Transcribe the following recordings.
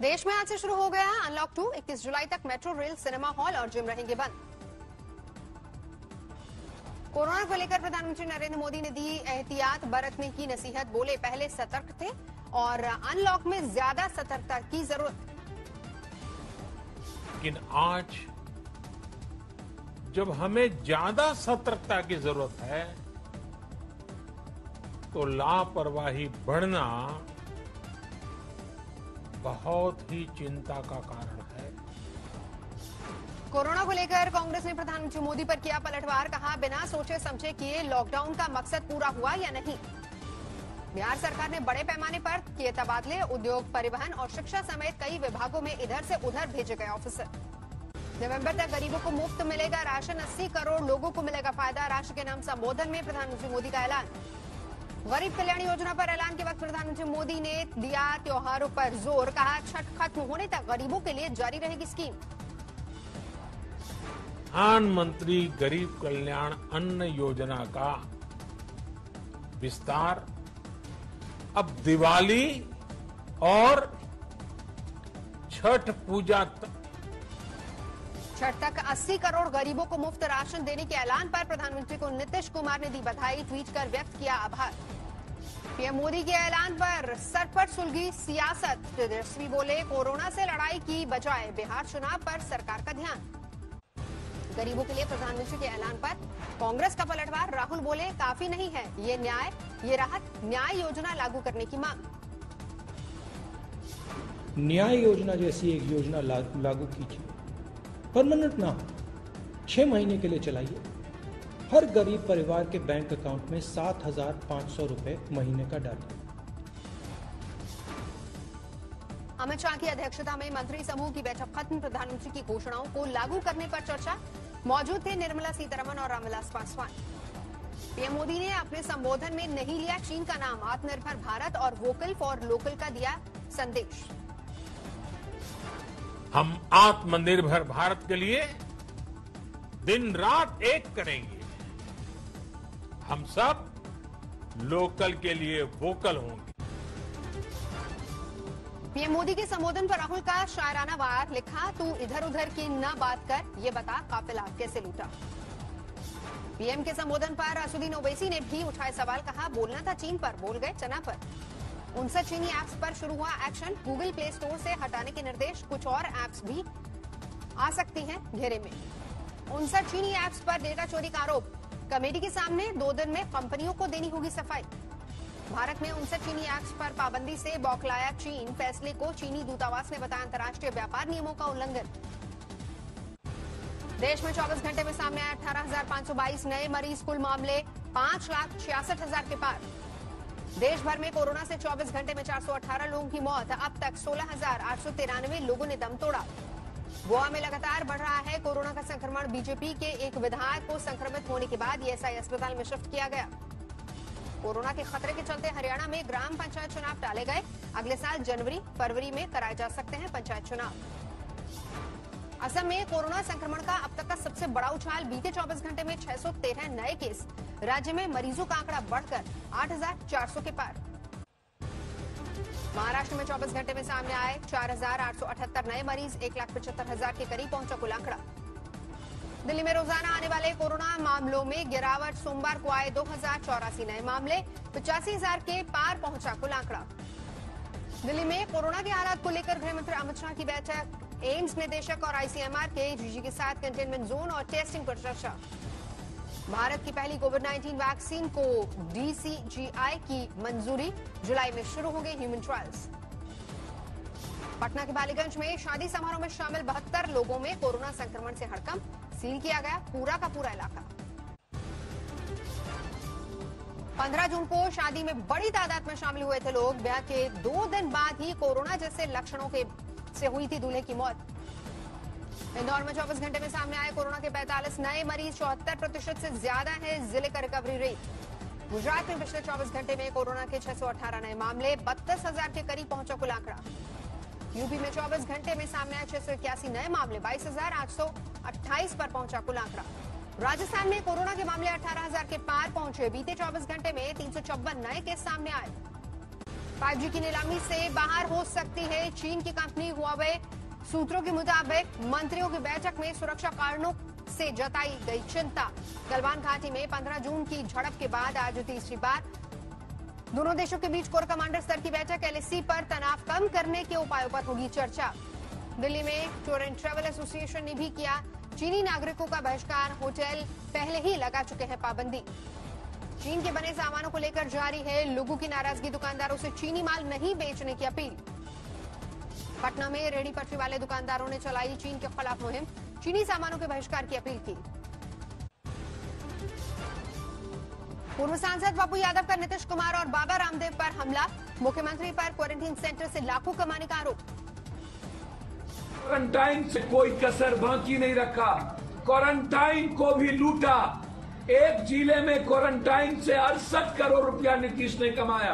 देश में आज से शुरू हो गया है अनलॉक 2। 31 जुलाई तक मेट्रो, रेल, सिनेमा हॉल और जिम रहेंगे बंद। कोरोना को लेकर प्रधानमंत्री नरेंद्र मोदी ने दी एहतियात बरतने की नसीहत। बोले पहले सतर्क थे और अनलॉक में ज्यादा सतर्कता की जरूरत। लेकिन आज जब हमें ज्यादा सतर्कता की जरूरत है तो लापरवाही बढ़ना बहुत ही चिंता का कारण है। कोरोना को लेकर कांग्रेस ने प्रधानमंत्री मोदी पर किया पलटवार। कहा बिना सोचे समझे किए लॉकडाउन का मकसद पूरा हुआ या नहीं। बिहार सरकार ने बड़े पैमाने पर किए तबादले। उद्योग, परिवहन और शिक्षा समेत कई विभागों में इधर से उधर भेजे गए ऑफिसर। नवंबर तक गरीबों को मुफ्त मिलेगा राशन। 80 करोड़ लोगों को मिलेगा फायदा। राष्ट्र के नाम संबोधन में प्रधानमंत्री मोदी का ऐलान। गरीब कल्याण योजना पर ऐलान के वक्त प्रधानमंत्री मोदी ने दिया त्योहारों पर जोर। कहा छठ खत्म होने तक गरीबों के लिए जारी रहेगी स्कीम। प्रधानमंत्री गरीब कल्याण अन्न योजना का विस्तार अब दिवाली और छठ पूजा छठ तक 80 करोड़ गरीबों को मुफ्त राशन देने के ऐलान पर प्रधानमंत्री को नीतीश कुमार ने दी बधाई। ट्वीट कर व्यक्त किया आभार। पीएम मोदी के ऐलान पर सर पर सुलगी सियासत। तेजस्वी बोले कोरोना से लड़ाई की बजाय बिहार चुनाव पर सरकार का ध्यान। गरीबों के लिए प्रधानमंत्री के ऐलान पर कांग्रेस का पलटवार। राहुल बोले काफी नहीं है ये न्याय, ये राहत। न्याय योजना लागू करने की मांग। न्याय योजना जैसी एक योजना लागू कीजिए, परमानेंट ना हो, 6 महीने के लिए चलाइए। हर गरीब परिवार के बैंक अकाउंट में 7,500 रुपए महीने का डालिए। अमित शाह की अध्यक्षता में मंत्री समूह की बैठक खत्म। प्रधानमंत्री की घोषणाओं को लागू करने पर चर्चा। मौजूद थे निर्मला सीतारमण और रामविलास पासवान। पीएम मोदी ने अपने संबोधन में नहीं लिया चीन का नाम। आत्मनिर्भर भारत और वोकल फॉर लोकल का दिया संदेश। हम आत्मनिर्भर भारत के लिए दिन रात एक करेंगे। हम सब लोकल के लिए वोकल होंगे। पीएम मोदी के संबोधन पर राहुल का शायराना वार। लिखा तू इधर उधर की न बात कर, ये बता काफिला कैसे लूटा। पीएम के संबोधन पर असुद्दीन ओवैसी ने भी उठाए सवाल। कहा बोलना था चीन पर, बोल गए चना पर। 59 चीनी ऐप्स पर शुरू हुआ एक्शन। गूगल प्ले स्टोर से हटाने के निर्देश। कुछ और ऐप्स भी आ सकती हैं घेरे में। 59 चीनी ऐप्स पर डेटा चोरी का आरोप। कमेटी के सामने 2 दिन में कंपनियों को देनी होगी सफाई। भारत में 59 चीनी ऐप्स पर पाबंदी से बौखलाया चीन। फैसले को चीनी दूतावास ने बताया अंतर्राष्ट्रीय व्यापार नियमों का उल्लंघन। देश में 24 घंटे में सामने आए 18,522 नए मरीज। कुल मामले 5,66,000 के पार। देश भर में कोरोना से 24 घंटे में 418 लोगों की मौत। अब तक 16,893 लोगों ने दम तोड़ा। गोवा में लगातार बढ़ रहा है कोरोना का संक्रमण। बीजेपी के एक विधायक को संक्रमित होने के बाद ईएसआई अस्पताल में शिफ्ट किया गया। कोरोना के खतरे के चलते हरियाणा में ग्राम पंचायत चुनाव टाले गए। अगले साल जनवरी फरवरी में कराए जा सकते हैं पंचायत चुनाव। असम में कोरोना संक्रमण का अब तक का सबसे बड़ा उछाल। बीते 24 घंटे में 613 नए केस। राज्य में मरीजों का आंकड़ा बढ़कर 8,400 के पार। महाराष्ट्र में 24 घंटे में सामने आए 4,878 नए मरीज। 1,75,000 के करीब पहुंचा कुल आंकड़ा। दिल्ली में रोजाना आने वाले कोरोना मामलों में गिरावट। सोमवार को आए 2,084 नए मामले। 85,000 के पार पहुंचा कुल आंकड़ा। दिल्ली में कोरोना के हालात को लेकर गृह मंत्री अमित शाह की बैठक। एम्स निदेशक और आईसीएमआर के डीजी के साथ कंटेनमेंट जोन और टेस्टिंग पर चर्चा। भारत की पहली कोविड-19 वैक्सीन को डीसीजीआई की मंजूरी। जुलाई में शुरू होंगे ह्यूमन ट्रायल्स। पटना के बालीगंज में शादी समारोह में शामिल 72 लोगों में कोरोना संक्रमण से हड़कंप। सील किया गया पूरा का पूरा इलाका। 15 जून को शादी में बड़ी तादाद में शामिल हुए थे लोग। ब्याह के 2 दिन बाद ही कोरोना जैसे लक्षणों से हुई थी दूल्हे की मौत। इंदौर में 24 घंटे में सामने आए कोरोना के 45 नए मरीज। 74% से ज्यादा है जिले का रिकवरी रेट। गुजरात में पिछले 24 घंटे में कोरोना के 618 नए मामले। 32,000 के करीब पहुंचा कुल आंकड़ा। यूपी में 24 घंटे में सामने आए 681 नए मामले। 22,828 पर पहुंचा कुल आंकड़ा। राजस्थान में कोरोना के मामले 18,000 के पार पहुंचे। बीते 24 घंटे में 354 नए केस सामने आए। 5G की नीलामी से बाहर हो सकती है चीन की कंपनी हुआवे। सूत्रों के मुताबिक मंत्रियों की बैठक में सुरक्षा कारणों से जताई गई चिंता। गलवान घाटी में 15 जून की झड़प के बाद आज तीसरी बार दोनों देशों के बीच कोर कमांडर स्तर की बैठक। एलएसी पर तनाव कम करने के उपायों पर होगी चर्चा। दिल्ली में टूर एंड ट्रैवल एसोसिएशन ने भी किया चीनी नागरिकों का बहिष्कार। होटल पहले ही लगा चुके हैं पाबंदी। चीन के बने सामानों को लेकर जारी है लोगों की नाराजगी। दुकानदारों से चीनी माल नहीं बेचने की अपील। पटना में रेहड़ी पटरी वाले दुकानदारों ने चलाई चीन के खिलाफ मुहिम। चीनी सामानों के बहिष्कार की अपील की। पूर्व सांसद पप्पू यादव का नीतीश कुमार और बाबा रामदेव पर हमला। मुख्यमंत्री पर क्वारंटीन सेंटर से लाखों कमाने का आरोप। क्वारंटाइन से कोई कसर बाकी नहीं रखा, क्वारंटाइन को भी लूटा। एक जिले में क्वारंटाइन से 68 करोड़ रुपया नीतीश ने कमाया।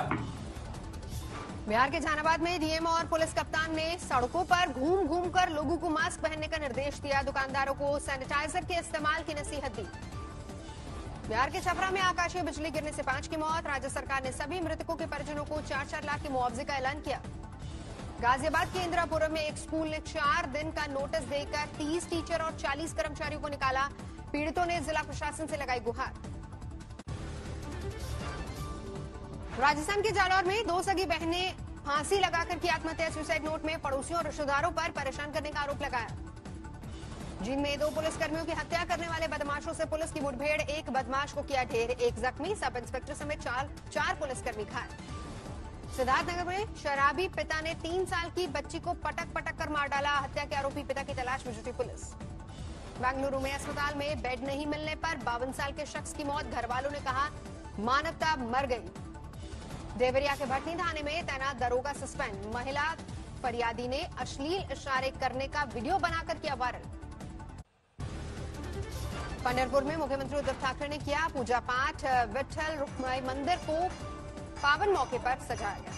बिहार के जहानाबाद में डीएम और पुलिस कप्तान ने सड़कों पर घूम घूम कर लोगों को मास्क पहनने का निर्देश दिया। दुकानदारों को सैनिटाइजर के इस्तेमाल की नसीहत दी। बिहार के छपरा में आकाशीय बिजली गिरने से 5 की मौत। राज्य सरकार ने सभी मृतकों के परिजनों को 4-4 लाख के मुआवजे का ऐलान किया। गाजियाबाद के इंदिरापुरम में एक स्कूल ने 4 दिन का नोटिस देकर 30 टीचर और 40 कर्मचारियों को निकाला। पीड़ितों ने जिला प्रशासन से लगाई गुहार। राजस्थान के जालौर में 2 सगी बहनें फांसी लगाकर की आत्महत्या। सुसाइड नोट में पड़ोसियों और रिश्तेदारों पर परेशान करने का आरोप लगाया। जींद में 2 पुलिसकर्मियों की हत्या करने वाले बदमाशों से पुलिस की मुठभेड़। 1 बदमाश को किया ढेर, 1 जख्मी। सब इंस्पेक्टर समेत 4 पुलिसकर्मी घायल। सिद्धार्थनगर में शराबी पिता ने 3 साल की बच्ची को पटक पटक कर मार डाला। हत्या के आरोपी पिता की तलाश में जुटी पुलिस। बेंगलुरु में अस्पताल में बेड नहीं मिलने पर 52 साल के शख्स की मौत। घर वालों ने कहा मानवता मर गई। देवरिया के भटनी थाने में तैनात दरोगा सस्पेंड। महिला फरियादी ने अश्लील इशारे करने का वीडियो बनाकर किया वायरल। पंढरपुर में मुख्यमंत्री उद्धव ठाकरे ने किया पूजा पाठ। विठल रुक्माई मंदिर को पावन मौके पर सजाया गया।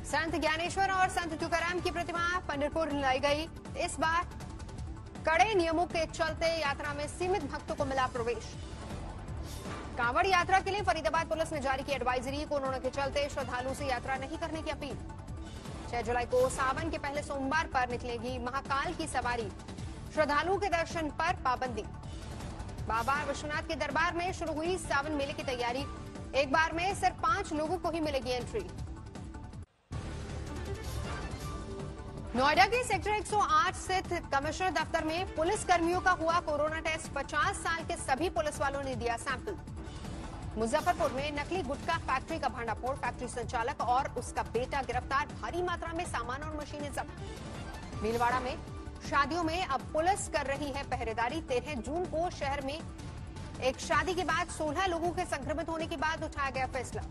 संत ज्ञानेश्वर और संत तुकाराम की प्रतिमा पंढरपुर लाई गई। इस बार कड़े नियमों के चलते यात्रा में सीमित भक्तों को मिला प्रवेश। कांवड़ यात्रा के लिए फरीदाबाद पुलिस ने जारी की एडवाइजरी। कोरोना के चलते श्रद्धालुओं से यात्रा नहीं करने की अपील। 6 जुलाई को सावन के पहले सोमवार पर निकलेगी महाकाल की सवारी। श्रद्धालुओं के दर्शन पर पाबंदी। बाबा विश्वनाथ के दरबार में शुरू हुई सावन मेले की तैयारी। एक बार में सिर्फ 5 लोगों को ही मिलेगी एंट्री। नोएडा के सेक्टर 108 स्थित कमिश्नर दफ्तर में पुलिस कर्मियों का हुआ कोरोना टेस्ट। 50 साल के सभी पुलिस वालों ने दिया सैंपल। मुजफ्फरपुर में नकली गुटखा फैक्ट्री का भांडाफोड़। फैक्ट्री संचालक और उसका बेटा गिरफ्तार। भारी मात्रा में सामान और मशीनें जब्त। भीलवाड़ा में शादियों में अब पुलिस कर रही है पहरेदारी। 13 जून को शहर में एक शादी के बाद 16 लोगों के संक्रमित होने के बाद उठाया गया फैसला।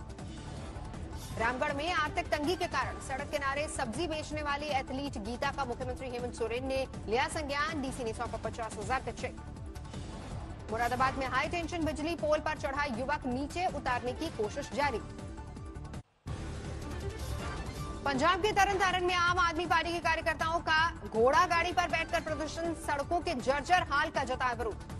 रामगढ़ में आर्थिक तंगी के कारण सड़क किनारे सब्जी बेचने वाली एथलीट गीता का मुख्यमंत्री हेमंत सोरेन ने लिया संज्ञान। डीसी ने सौंपा 50,000 का चेक। मुरादाबाद में हाई टेंशन बिजली पोल पर चढ़ा युवक नीचे उतारने की कोशिश जारी। पंजाब के तरन तारण में आम आदमी पार्टी के कार्यकर्ताओं का घोड़ा गाड़ी पर बैठकर प्रदर्शन। सड़कों के जर्जर हाल का जताया विरोध।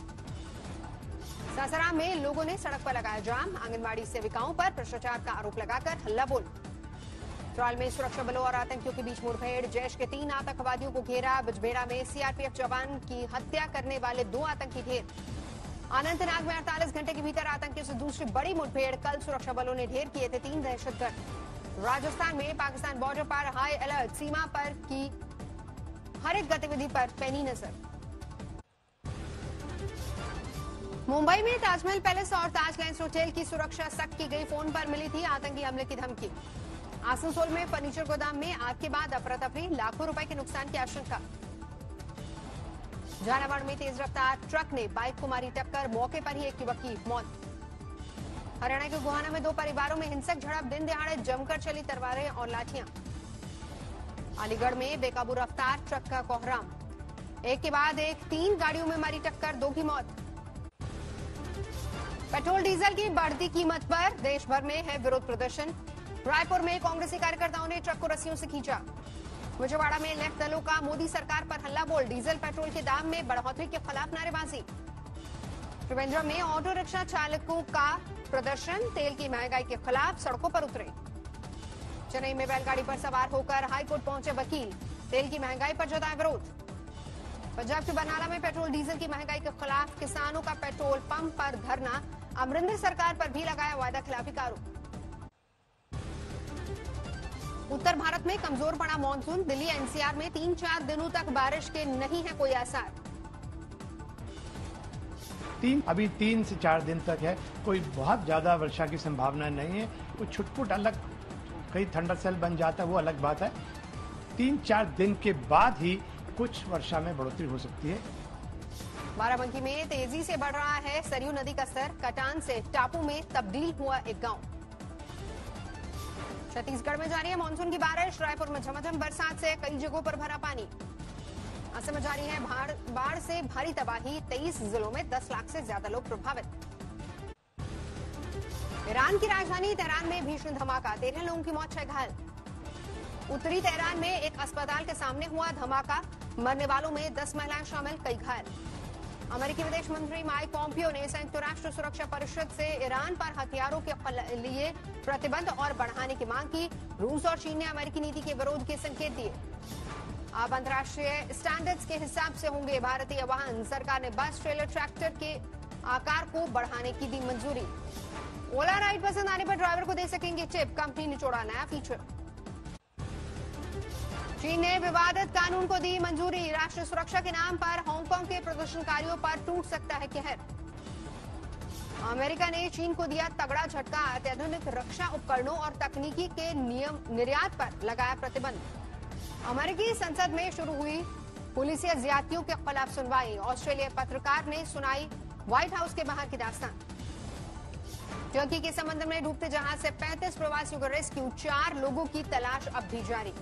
सासाराम में लोगों ने सड़क पर लगाया जाम। आंगनबाड़ी सेविकाओं पर भ्रष्टाचार का आरोप लगाकर हल्ला बोल। त्राल में सुरक्षा बलों और आतंकियों के बीच मुठभेड़। जैश के 3 आतंकवादियों को घेरा। बिजबेड़ा में सीआरपीएफ जवान की हत्या करने वाले 2 आतंकी ढेर। अनंतनाग में 48 घंटे के भीतर आतंकियों से दूसरी बड़ी मुठभेड़। कल सुरक्षा बलों ने ढेर किए थे 3 दहशतगर्द। राजस्थान में पाकिस्तान बॉर्डर पर हाई अलर्ट। सीमा पर की हर एक गतिविधि पर पैनी नजर। मुंबई में ताजमहल पैलेस और ताज लैंड्स होटल की सुरक्षा सख्त की गई। फोन पर मिली थी आतंकी हमले की धमकी। आसनसोल में फर्नीचर गोदाम में आग के बाद अफरा तफरी। लाखों रुपए के नुकसान की आशंका। झालावाड़ में तेज रफ्तार ट्रक ने बाइक को मारी टक्कर। मौके पर ही एक युवक की मौत। हरियाणा के गोहाना में 2 परिवारों में हिंसक झड़प। दिन दहाड़े जमकर चली तलवारें और लाठियां। अलीगढ़ में बेकाबू रफ्तार ट्रक का कोहराम। एक के बाद एक 3 गाड़ियों में मारी टक्कर। 2 की मौत। पेट्रोल डीजल की बढ़ती कीमत पर देश भर में है विरोध प्रदर्शन। रायपुर में कांग्रेसी कार्यकर्ताओं ने ट्रक को रस्सियों से खींचा। विजयवाड़ा में लेफ्ट दलों का मोदी सरकार पर हल्ला बोल। डीजल पेट्रोल के दाम में बढ़ोतरी के खिलाफ नारेबाजी। त्रिवेंद्रम में ऑटो रिक्शा चालकों का प्रदर्शन, तेल की महंगाई के खिलाफ सड़कों पर उतरे। चेन्नई में बैलगाड़ी पर सवार होकर हाईकोर्ट पहुंचे वकील, तेल की महंगाई पर जताया विरोध। पंजाब के बरनाला में पेट्रोल डीजल की महंगाई के खिलाफ किसानों का पेट्रोल पंप पर धरना, अमरिंदर सरकार पर भी लगाया वादा खिलाफी का आरोप। उत्तर भारत में कमजोर पड़ा मानसून, दिल्ली एनसीआर में 3-4 दिनों तक बारिश के नहीं है कोई आसार। अभी 3 से 4 दिन तक है, कोई बहुत ज्यादा वर्षा की संभावना नहीं है। कुछ छुटपुट अलग कहीं थंडर सेल बन जाता है, वो अलग बात है। 3-4 दिन के बाद ही कुछ वर्षा में बढ़ोतरी हो सकती है। बाराबंकी में तेजी से बढ़ रहा है सरयू नदी का स्तर, कटान से टापू में तब्दील हुआ एक गांव। छत्तीसगढ़ में जारी है मानसून की बारिश, रायपुर में झमाझम बरसात से कई जगहों पर भरा पानी। असम में जारी है बाढ़ से भारी तबाही, 23 जिलों में 10 लाख से ज्यादा लोग प्रभावित। ईरान की राजधानी तेहरान में भीषण धमाका, 13 लोगों की मौत, 6 घायल। उत्तरी तेहरान में एक अस्पताल के सामने हुआ धमाका, मरने वालों में 10 महिलाएं शामिल, कई घायल। अमेरिकी विदेश मंत्री माइक पॉम्पियो ने संयुक्त राष्ट्र सुरक्षा परिषद से ईरान पर हथियारों के लिए प्रतिबंध और बढ़ाने की मांग की। रूस और चीन ने अमेरिकी नीति के विरोध के संकेत दिए। अब अंतर्राष्ट्रीय स्टैंडर्ड्स के हिसाब से होंगे भारतीय वाहन, सरकार ने बस, ट्रेलर, ट्रैक्टर के आकार को बढ़ाने की दी मंजूरी। ओला राइड पसंद आने पर ड्राइवर को दे सकेंगे टिप, कंपनी ने जोड़ा नया फीचर। चीन ने विवादित कानून को दी मंजूरी, राष्ट्रीय सुरक्षा के नाम पर हांगकांग के प्रदर्शनकारियों पर टूट सकता है कहर। अमेरिका ने चीन को दिया तगड़ा झटका, अत्याधुनिक रक्षा उपकरणों और तकनीकी के निर्यात पर लगाया प्रतिबंध। अमेरिकी संसद में शुरू हुई पुलिसिया ज्यादतियों के खिलाफ सुनवाई, ऑस्ट्रेलियाई पत्रकार ने सुनाई व्हाइट हाउस के बाहर की दास्तान। टर्की के समंदर में डूबते जहाज से 35 प्रवासियों का रेस्क्यू, 4 लोगों की तलाश अब भी जारी।